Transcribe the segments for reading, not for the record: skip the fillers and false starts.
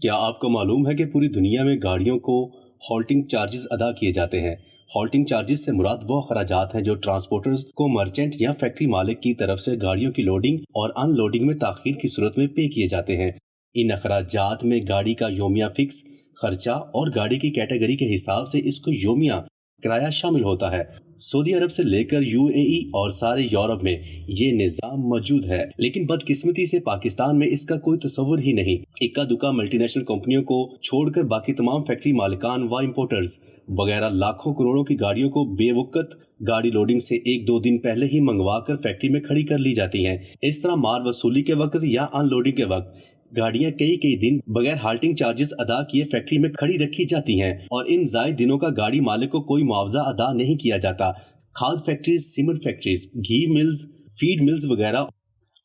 کیا آپ کو معلوم ہے کہ پوری دنیا میں گاڑیوں کو ہالٹنگ چارجز ادا کیے جاتے ہیں؟ ہالٹنگ چارجز سے مراد وہ اخراجات ہیں جو ٹرانسپورٹرز کو مرچنٹ یا فیکٹری مالک کی طرف سے گاڑیوں کی لوڈنگ اور ان لوڈنگ میں تاخیر کی صورت میں پے کیے جاتے ہیں۔ ان اخراجات میں گاڑی کا یومیہ فکس خرچہ اور گاڑی کی کیٹیگری کے حساب سے اس کو یومیہ کرایہ شامل ہوتا ہے۔ سعودی عرب سے لے کر UAE اور سارے یورپ میں یہ نظام موجود ہے، لیکن بدقسمتی سے پاکستان میں اس کا کوئی تصور ہی نہیں۔ اکا دکا ملٹی نیشنل کمپنیوں کو چھوڑ کر باقی تمام فیکٹری مالکان و امپورٹرز وغیرہ لاکھوں کروڑوں کی گاڑیوں کو بے وقت گاڑی لوڈنگ سے 1-2 دن پہلے ہی منگوا کر فیکٹری میں کھڑی کر لی جاتی ہیں۔ اس طرح مال وصولی کے وقت یا ان لوڈنگ کے وقت گاڑیاں کئی دن بغیر ہالٹنگ چارجز ادا کیے فیکٹری میں کھڑی رکھی جاتی ہیں اور ان زائد دنوں کا گاڑی مالک کو کوئی معاوضہ ادا نہیں کیا جاتا۔ کھاد فیکٹریز، سیمنٹ فیکٹریز، گھی ملز، فیڈ ملز وغیرہ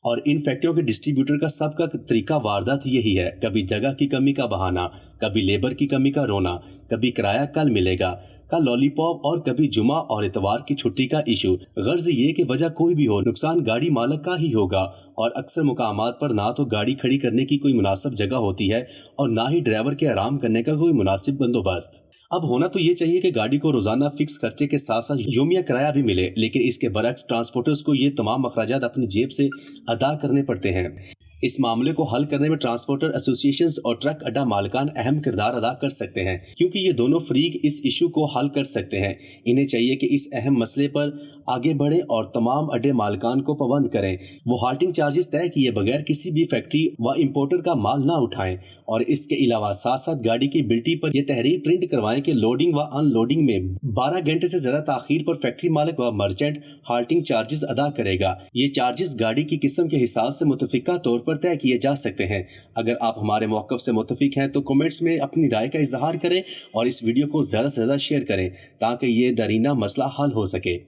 اور ان فیکٹریوں کے ڈسٹریبیوٹر کا سب کا طریقہ واردات یہی ہے، کبھی جگہ کی کمی کا بہانہ، کبھی لیبر کی کمی کا رونا، کبھی کرایہ کل ملے گا کا لالی پاپ اور کبھی جمعہ اور اتوار کی چھٹی کا ایشو۔ غرض یہ کہ وجہ کوئی بھی ہو، نقصان گاڑی مالک کا ہی ہوگا اور اکثر مقامات پر نہ تو گاڑی کھڑی کرنے کی کوئی مناسب جگہ ہوتی ہے اور نہ ہی ڈرائیور کے آرام کرنے کا کوئی مناسب بندوبست۔ اب ہونا تو یہ چاہیے کہ گاڑی کو روزانہ فکس خرچے کے ساتھ ساتھ یومیہ کرایہ بھی ملے، لیکن اس کے برعکس ٹرانسپورٹرز کو یہ تمام اخراجات اپنی جیب سے ادا کرنے پڑتے ہیں۔ اس معاملے کو حل کرنے میں ٹرانسپورٹر ایسوسی ایشنز اور ٹرک اڈا مالکان اہم کردار ادا کر سکتے ہیں، کیونکہ یہ دونوں فریق اس ایشو کو حل کر سکتے ہیں۔ انہیں چاہیے کہ اس اہم مسئلے پر آگے بڑھیں اور تمام اڈے مالکان کو پابند کریں، وہ ہالٹنگ چارجز طے کیے بغیر کسی بھی فیکٹری و امپورٹر کا مال نہ اٹھائیں، اور اس کے علاوہ ساتھ ساتھ گاڑی کی بلٹی پر یہ تحریر پرنٹ کروائیں کہ لوڈنگ و ان لوڈنگ میں 12 گھنٹے سے زیادہ تاخیر پر فیکٹری مالک و مرچنٹ ہالٹنگ چارجز ادا کرے گا۔ یہ چارجز گاڑی کی قسم کے حساب سے متفقہ طور پر طے کیے جا سکتے ہیں۔ اگر آپ ہمارے موقف سے متفق ہیں تو کمنٹس میں اپنی رائے کا اظہار کریں اور اس ویڈیو کو زیادہ سے زیادہ شیئر کریں تاکہ یہ درینہ مسئلہ حل ہو سکے۔